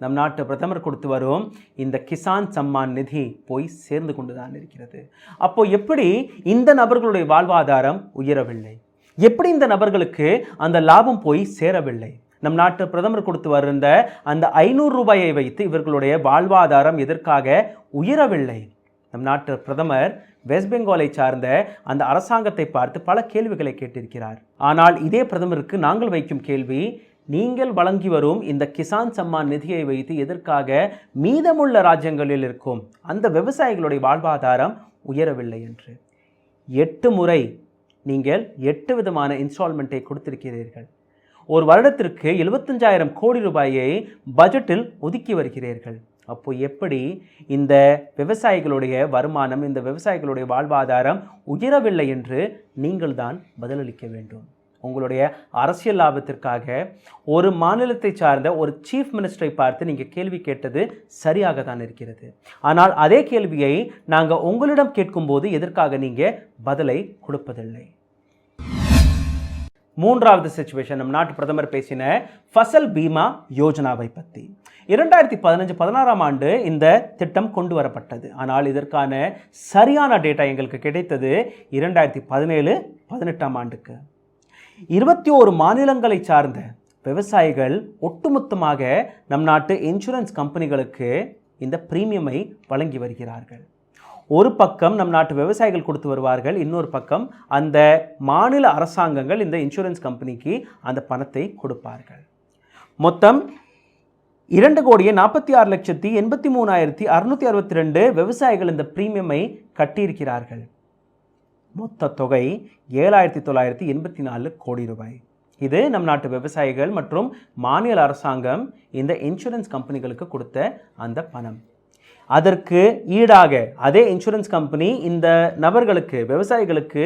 நம் நாட்டு பிரதமர் கொடுத்து வரும் இந்த கிசான் சம்மான் நிதி போய் சேர்ந்து கொண்டுதான் இருக்கிறது. அப்போ எப்படி இந்த நபர்களுடைய வாழ்வாதாரம் உயரவில்லை? எப்படி இந்த நபர்களுக்கு அந்த லாபம் போய் சேரவில்லை? நம் நாட்டு பிரதமர் கொடுத்து வருந்த அந்த 500 ரூபாயை வைத்து இவர்களுடைய வாழ்வாதாரம் எதற்காக உயரவில்லை? நம் நாட்டு பிரதமர் வெஸ்ட் பெங்காலை சார்ந்த அந்த அரசாங்கத்தை பார்த்து பல கேள்விகளை கேட்டிருக்கிறார். ஆனால் இதே பிரதமருக்கு நாங்கள் வைக்கும் கேள்வி, நீங்கள் வழங்கி வரும் இந்த கிசான் சம்மான் நிதியை வைத்து எதற்காக மீதமுள்ள ராஜ்யங்களில் இருக்கும் அந்த விவசாயிகளுடைய வாழ்வாதாரம் உயரவில்லை என்று. 8 முறை நீங்கள் 8 விதமான இன்ஸ்டால்மெண்ட்டை கொடுத்திருக்கிறீர்கள். ஒரு வருடத்திற்கு 75,000 கோடி ரூபாயை பட்ஜெட்டில் ஒதுக்கி வருகிறீர்கள். அப்போ எப்படி இந்த விவசாயிகளுடைய வருமானம், இந்த விவசாயிகளுடைய வாழ்வாதாரம் உயரவில்லை என்று நீங்கள் தான் பதிலளிக்க வேண்டும். உங்களுடைய அரசியல் லாபத்திற்காக ஒரு மாநிலத்தை சார்ந்த ஒரு சீஃப் மினிஸ்டரை பார்த்து நீங்கள் கேள்வி கேட்டது சரியாக தான் இருக்கிறது. ஆனால் அதே கேள்வியை நாங்கள் உங்களிடம் கேட்கும்போது எதற்காக நீங்கள் பதிலை கொடுப்பதில்லை? 3வது சிச்சுவேஷன், நம் நாட்டு பிரதமர் பேசின ஃபசல் பீமா யோஜனாவை பற்றி. 2015-16ஆம் ஆண்டு இந்த திட்டம் கொண்டு வரப்பட்டது. ஆனால் இதற்கான சரியான டேட்டா எங்களுக்கு கிடைத்தது 2017-18ஆம் ஆண்டுக்கு. 21 மாநிலங்களை சார்ந்த விவசாயிகள் ஒட்டுமொத்தமாக நம் நாட்டு இன்சூரன்ஸ் கம்பெனிகளுக்கு இந்த பிரீமியமை வழங்கி வருகிறார்கள். ஒரு பக்கம் நம் நாட்டு விவசாயிகள் கொடுத்து வருவார்கள், இன்னொரு பக்கம் அந்த மாநில அரசாங்கங்கள் இந்த இன்சூரன்ஸ் கம்பெனிக்கு அந்த பணத்தை கொடுப்பார்கள். மொத்தம் 2,46,83,662 விவசாயிகள் இந்த பிரீமியமை கட்டியிருக்கிறார்கள். மொத்த தொகை 7,984 கோடி ரூபாய். இது நம் நாட்டு விவசாயிகள் மற்றும் மாநில அரசாங்கம் இந்த இன்சூரன்ஸ் கம்பெனிகளுக்கு கொடுத்த அந்த பணம். அதற்கு ஈடாக அதே இன்சூரன்ஸ் கம்பெனி இந்த நபர்களுக்கு விவசாயிகளுக்கு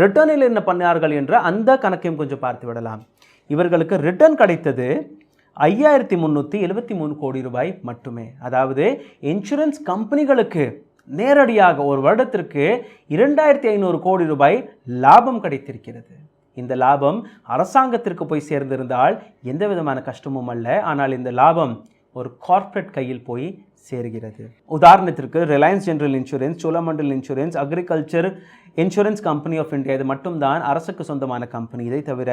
ரிட்டர்னில் என்ன பண்ணார்கள் என்ற அந்த கணக்கையும் கொஞ்சம் பார்த்து விடலாம். இவர்களுக்கு ரிட்டர்ன் கிடைத்தது 5373 கோடி ரூபாய் மட்டுமே. அதாவது இன்சூரன்ஸ் கம்பெனிகளுக்கு நேரடியாக ஒரு வருடத்திற்கு 2500 கோடி ரூபாய் லாபம் கிடைத்திருக்கிறது. இந்த லாபம் அரசாங்கத்திற்கு போய் சேர்ந்திருந்தால் எந்த விதமான கஷ்டமும் அல்ல. ஆனால் இந்த லாபம் ஒரு கார்ப்பரேட் கையில் போய் சேர்கிறது. உதாரணத்திற்கு Reliance General Insurance, Cholamandal Insurance, Agriculture Insurance Company of India, இது மட்டும்தான் அரசுக்கு சொந்தமான கம்பெனி. இதை தவிர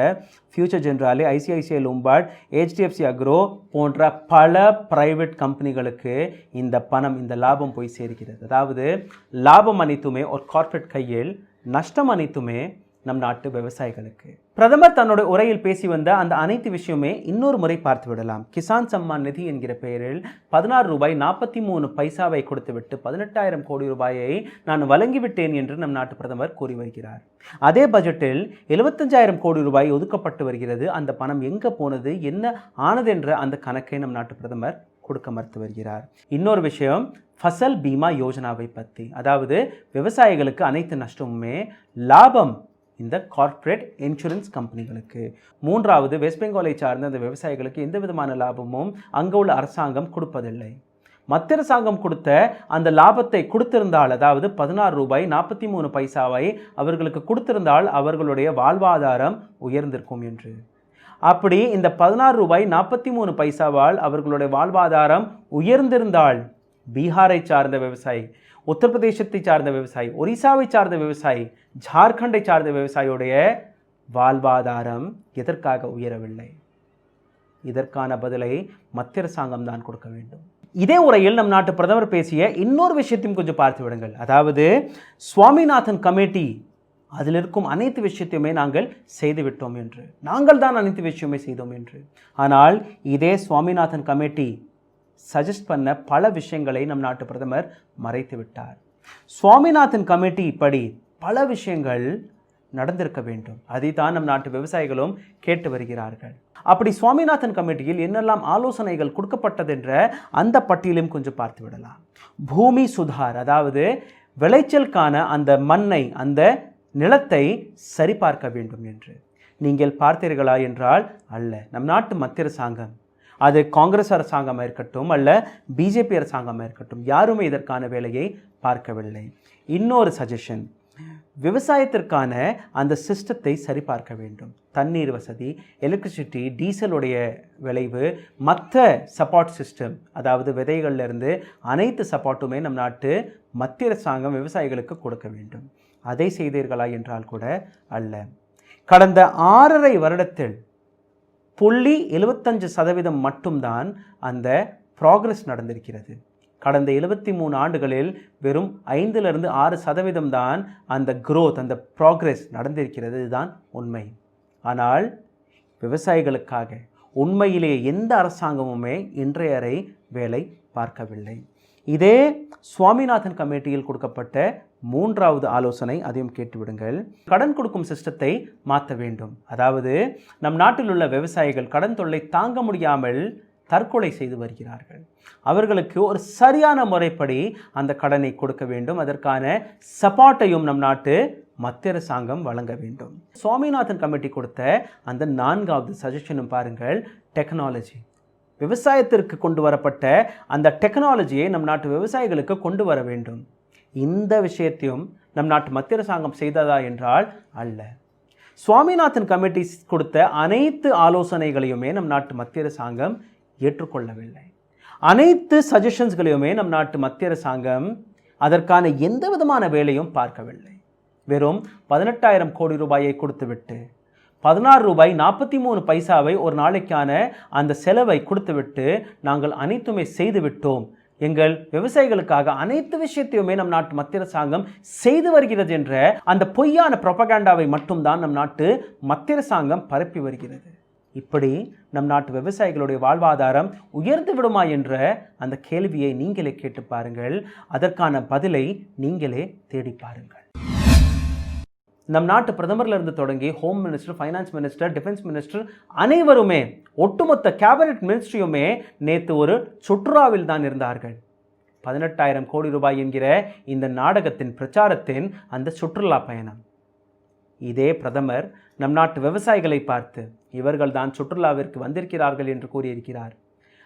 Future Generali, ICICI Lombard, HDFC அக்ரோ போன்ற பல பிரைவேட் கம்பெனிகளுக்கு இந்த பணம், இந்த லாபம் போய் சேர்கிறது. அதாவது லாபம் அனைத்துமே ஒரு கார்ப்பரேட் கையில், நஷ்டம் அனைத்துமே நம் நாட்டு விவசாயிகளுக்கு. பிரதமர் தன்னோட உரையில் பேசி வந்த அந்த அனைத்து விஷயமே இன்னொரு முறை பார்த்து விடலாம். கிசான் சம்மான் நிதி என்கிற பெயரில் 16 ரூபாய் 43 பைசாவை கொடுத்துவிட்டு 18,000 கோடி ரூபாயை நான் வழங்கிவிட்டேன் என்று நம் நாட்டு பிரதமர் கூறி வருகிறார். அதே பட்ஜெட்டில் 75,000 கோடி ரூபாய் ஒதுக்கப்பட்டு வருகிறது. அந்த பணம் எங்கே போனது, என்ன ஆனது என்ற அந்த கணக்கை நம் நாட்டு பிரதமர் கொடுக்க மறுத்து வருகிறார். இன்னொரு விஷயம் ஃபசல் பீமா யோஜனாவை பற்றி. அதாவது விவசாயிகளுக்கு அனைத்து நஷ்டமுமே லாபம் இந்த கார்ப்பரேட் இன்சூரன்ஸ் கம்பெனிகளுக்கு. மூன்றாவது, வெஸ்ட் பெங்காலை சார்ந்த அந்த விவசாயிகளுக்கு எந்த விதமான லாபமும் அங்கே உள்ள அரசாங்கம் கொடுப்பதில்லை. மத்திய அரசாங்கம் கொடுத்த அந்த லாபத்தை கொடுத்திருந்தால், அதாவது 16 ரூபாய் 43 பைசாவை அவர்களுக்கு கொடுத்திருந்தால் அவர்களுடைய வாழ்வாதாரம் உயர்ந்திருக்கும் என்று. அப்படி இந்த 16 ரூபாய் 43 பைசாவால் அவர்களுடைய வாழ்வாதாரம் உயர்ந்திருந்தால் பீகாரை சார்ந்த விவசாயி, உத்தரப்பிரதேசத்தை சார்ந்த விவசாயி, ஒரிசாவை சார்ந்த விவசாயி, ஜார்க்கண்டை சார்ந்த விவசாயியுடைய வாழ்வாதாரம் எதற்காக உயரவில்லை? இதற்கான பதிலை மத்திய அரசாங்கம் தான் கொடுக்க வேண்டும். இதே உரையில் நம் நாட்டு பிரதமர் பேசிய இன்னொரு விஷயத்தையும் கொஞ்சம் பார்த்து விடுங்கள். அதாவது சுவாமிநாதன் கமிட்டி, அதில் இருக்கும் அனைத்து விஷயத்தையுமே நாங்கள் செய்துவிட்டோம் என்று, நாங்கள் தான் அனைத்து விஷயமே செய்தோம் என்று. ஆனால் இதே சுவாமிநாதன் கமிட்டி சஜஸ்ட் பண்ண பல விஷயங்களை நம் நாட்டு பிரதமர் மறைத்து விட்டார். சுவாமிநாதன் கமிட்டி படி பல விஷயங்கள் நடந்திருக்க வேண்டும். அதை தான் நம் நாட்டு விவசாயிகளும் கேட்டு வருகிறார்கள். அப்படி சுவாமிநாதன் கமிட்டியில் என்னெல்லாம் ஆலோசனைகள் கொடுக்கப்பட்டது என்ற அந்த பட்டியலையும் கொஞ்சம் பார்த்து விடலாம். பூமி சுதார், அதாவது விளைச்சலுக்கான அந்த மண்ணை, அந்த நிலத்தை சரிபார்க்க வேண்டும் என்று. நீங்கள் பார்த்தீர்களா என்றால் அல்ல. நம் நாட்டு மத்திய அரசாங்கம், அது காங்கிரஸ் அரசாங்கமாக இருக்கட்டும் அல்ல பிஜேபி அரசாங்கமாக இருக்கட்டும், யாருமே இதற்கான வேலையை பார்க்கவில்லை. இன்னொரு சஜஷன், விவசாயத்திற்கான அந்த சிஸ்டத்தை சரிபார்க்க வேண்டும். தண்ணீர் வசதி, எலக்ட்ரிசிட்டி, டீசலுடைய விளைவு, மற்ற சப்போர்ட் சிஸ்டம், அதாவது விதைகள்லேருந்து அனைத்து சப்போர்ட்டுமே நம் நாட்டு மத்திய அரசாங்கம் விவசாயிகளுக்கு கொடுக்க வேண்டும். அதை செய்தீர்களா என்றால் கூட அல்ல. கடந்த 6.5 வருடத்தில் 0.75% மட்டும்தான் அந்த ப்ராக்ரஸ் நடந்திருக்கிறது. கடந்த 73 ஆண்டுகளில் வெறும் 5-6% தான் அந்த growth, அந்த ப்ராக்ரஸ் நடந்திருக்கிறது. இதுதான் உண்மை. ஆனால் விவசாயிகளுக்காக உண்மையிலேயே எந்த அரசாங்கமுமே இன்றைய வரை வேலை பார்க்கவில்லை. இதே சுவாமிநாதன் கமிட்டியில் கொடுக்கப்பட்ட 3வது ஆலோசனை, அதையும் கேட்டுவிடுங்கள். கடன் கொடுக்கும் சிஸ்டத்தை மாற்ற வேண்டும். அதாவது நம் நாட்டில் உள்ள விவசாயிகள் கடன் தொல்லை தாங்க முடியாமல் தற்கொலை செய்து வருகிறார்கள். அவர்களுக்கு ஒரு சரியான முறைப்படி அந்த கடனை கொடுக்க வேண்டும். அதற்கான சப்போர்ட்டையும் நம் நாட்டு மத்திய அரசாங்கம் வழங்க வேண்டும். சுவாமிநாதன் கமிட்டி கொடுத்த அந்த 4வது சஜஷனும் பாருங்கள், டெக்னாலஜி. விவசாயத்திற்கு கொண்டு வரப்பட்ட அந்த டெக்னாலஜியை நம் நாட்டு விவசாயிகளுக்கு கொண்டு வர வேண்டும். இந்த விஷயத்தையும் நம் நாட்டு மத்திய அரசாங்கம் செய்ததா என்றால் அல்ல. சுவாமிநாதன் கமிட்டி கொடுத்த அனைத்து ஆலோசனைகளையுமே நம் நாட்டு மத்திய அரசாங்கம் ஏற்றுக்கொள்ளவில்லை. அனைத்து சஜஷன்ஸ்களையுமே நம் நாட்டு மத்திய அரசாங்கம் அதற்கான எந்த விதமான வேலையும் பார்க்கவில்லை. வெறும் 18,000 கோடி ரூபாயை கொடுத்துவிட்டு 16 ரூபாய் 43 பைசாவை ஒரு நாளைக்கான அந்த செலவை கொடுத்துவிட்டு நாங்கள் அனைத்துமே செய்துவிட்டோம், எங்கள் விவசாயிகளுக்காக அனைத்து விஷயத்தையுமே நம் நாட்டு மத்திய அரசாங்கம் செய்து வருகிறது என்ற அந்த பொய்யான ப்ரொபகேண்டாவை மட்டும்தான் நம் நாட்டு மத்திய அரசாங்கம் பரப்பி வருகிறது. இப்படி நம் நாட்டு விவசாயிகளுடைய வாழ்வாதாரம் உயர்ந்து விடுமா என்ற அந்த கேள்வியை நீங்களே கேட்டு பாருங்கள். அதற்கான பதிலை நீங்களே தேடி பாருங்கள். நம் நாட்டு பிரதமர்ல இருந்து தொடங்கி home minister, finance minister, defence minister அனைவருமே, ஒட்டுமொத்த கேபினெட் மினிஸ்ட்ரியுமே நேற்று ஒரு சுற்றுலாவில் தான் இருந்தார்கள். 18,000 கோடி ரூபாய் என்கிற இந்த நாடகத்தின் பிரச்சாரத்தின் அந்த சுற்றுலா பயணம். இதே பிரதமர் நம் நாட்டு விவசாயிகளை பார்த்து இவர்கள் தான் சுற்றுலாவிற்கு வந்திருக்கிறார்கள் என்று கூறியிருக்கிறார்.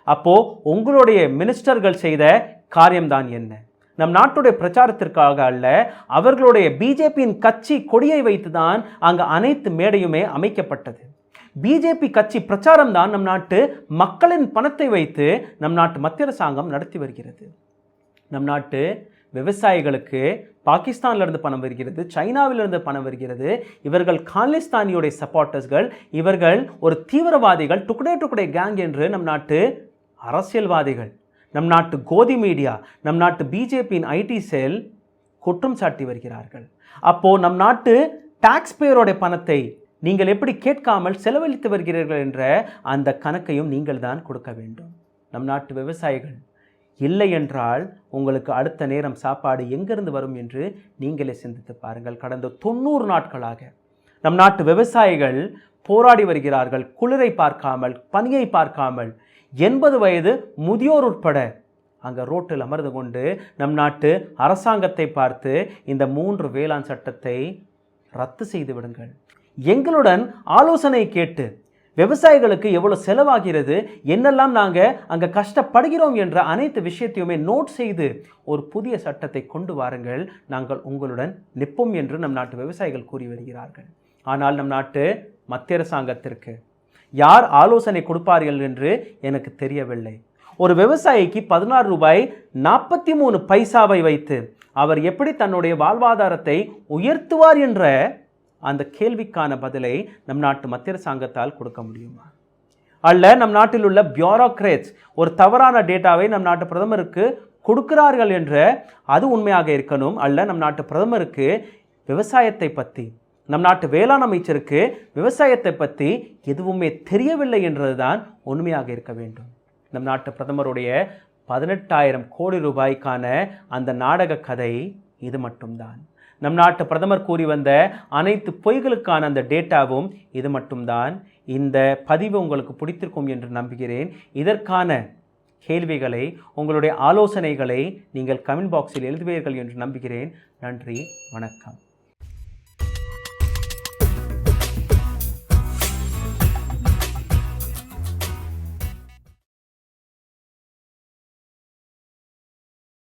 அப்போ உங்களுடைய மினிஸ்டர்கள் செய்த காரியம்தான் என்ன? நம் நாட்டுடைய பிரச்சாரத்திற்காக அல்ல, அவர்களுடைய பிஜேபியின் கட்சி கொடியை வைத்துதான் அங்கு அனைத்து மேடையுமே அமைக்கப்பட்டது. பிஜேபி கட்சி பிரச்சாரம் தான் நம் நாட்டு மக்களின் பணத்தை வைத்து நம் நாட்டு மத்திய அரசாங்கம் நடத்தி வருகிறது. நம் நாட்டு விவசாயிகளுக்கு பாகிஸ்தானிலிருந்து பணம் வருகிறது, சைனாவிலிருந்து பணம் வருகிறது. இவர்கள் காலிஸ்தானியுடைய சப்போர்ட்டர்ஸ்கள், இவர்கள் ஒரு தீவிரவாதிகள், டுக்டே கேங் என்று நம் நாட்டு அரசியல்வாதிகள், நம் நாட்டு கோதி மீடியா, நம் நாட்டு பிஜேபியின் ஐடி செல் குற்றம் சாட்டி வருகிறார்கள். அப்போ நம் நாட்டு டாக்ஸ் பேயரோட பணத்தை நீங்கள் எப்படி கேட்காமல் செலவழித்து வருகிறீர்கள் என்ற அந்த கணக்கையும் நீங்கள் தான் கொடுக்க வேண்டும். நம் நாட்டு விவசாயிகள் இல்லை என்றால் உங்களுக்கு அடுத்த நேரம் சாப்பாடு எங்கிருந்து வரும் என்று நீங்களே சிந்தித்து பாருங்கள். கடந்த 90 நாட்களாக நம் நாட்டு விவசாயிகள் போராடி வருகிறார்கள். குளிரை பார்க்காமல், பனியை பார்க்காமல், 80 வயது முதியோர் உட்பட அங்கே ரோட்டில் அமர்ந்து கொண்டு நம் நாட்டு அரசாங்கத்தை பார்த்து இந்த 3 வேளாண் சட்டத்தை ரத்து செய்து விடுங்கள், எங்களுடன் ஆலோசனை கேட்டு விவசாயிகளுக்கு எவ்வளோ செலவாகிறது, என்னெல்லாம் நாங்கள் அங்கே கஷ்டப்படுகிறோம் என்ற அனைத்து விஷயத்தையுமே நோட் செய்து ஒரு புதிய சட்டத்தை கொண்டு வாருங்கள், நாங்கள் உங்களுடன் நிற்போம் என்று நம் நாட்டு விவசாயிகள் கூறி வருகிறார்கள். ஆனால் நம் நாட்டு மத்திய அரசாங்கத்திற்கு யார் ஆலோசனை கொடுப்பார்கள் என்று எனக்கு தெரியவில்லை. ஒரு விவசாயிக்கு 16 ரூபாய் 43 பைசாவை வைத்து அவர் எப்படி தன்னுடைய வாழ்வாதாரத்தை உயர்த்துவார் என்ற அந்த கேள்விக்கான பதிலை நம் நாட்டு மத்திய அரசாங்கத்தால் கொடுக்க முடியுமா? அல்ல நம் நாட்டில் உள்ள பியூரோக்ரேட்ஸ் ஒரு தவறான டேட்டாவை நம் நாட்டு பிரதமருக்கு கொடுக்கிறார்கள் என்ற அது உண்மையாக இருக்கணும். அல்ல நம் நாட்டு பிரதமருக்கு விவசாயத்தை பற்றி, நம் நாட்டு வேளாண் அமைச்சருக்கு விவசாயத்தை பற்றி எதுவுமே தெரியவில்லை என்றதுதான் உண்மையாக இருக்க வேண்டும். நம் நாட்டு பிரதமருடைய 18,000 கோடி ரூபாய்க்கான அந்த நாடக கதை இது மட்டும்தான். நம் நாட்டு பிரதமர் கூறி வந்த அனைத்து பொய்களுக்கான அந்த டேட்டாவும் இது மட்டும்தான். இந்த பதிவு உங்களுக்கு பிடித்திருக்கும் என்று நம்புகிறேன். இதற்கான கேள்விகளை, உங்களுடைய ஆலோசனைகளை நீங்கள் கமெண்ட் பாக்ஸில் எழுதுவீர்கள் என்று நம்புகிறேன். நன்றி, வணக்கம்.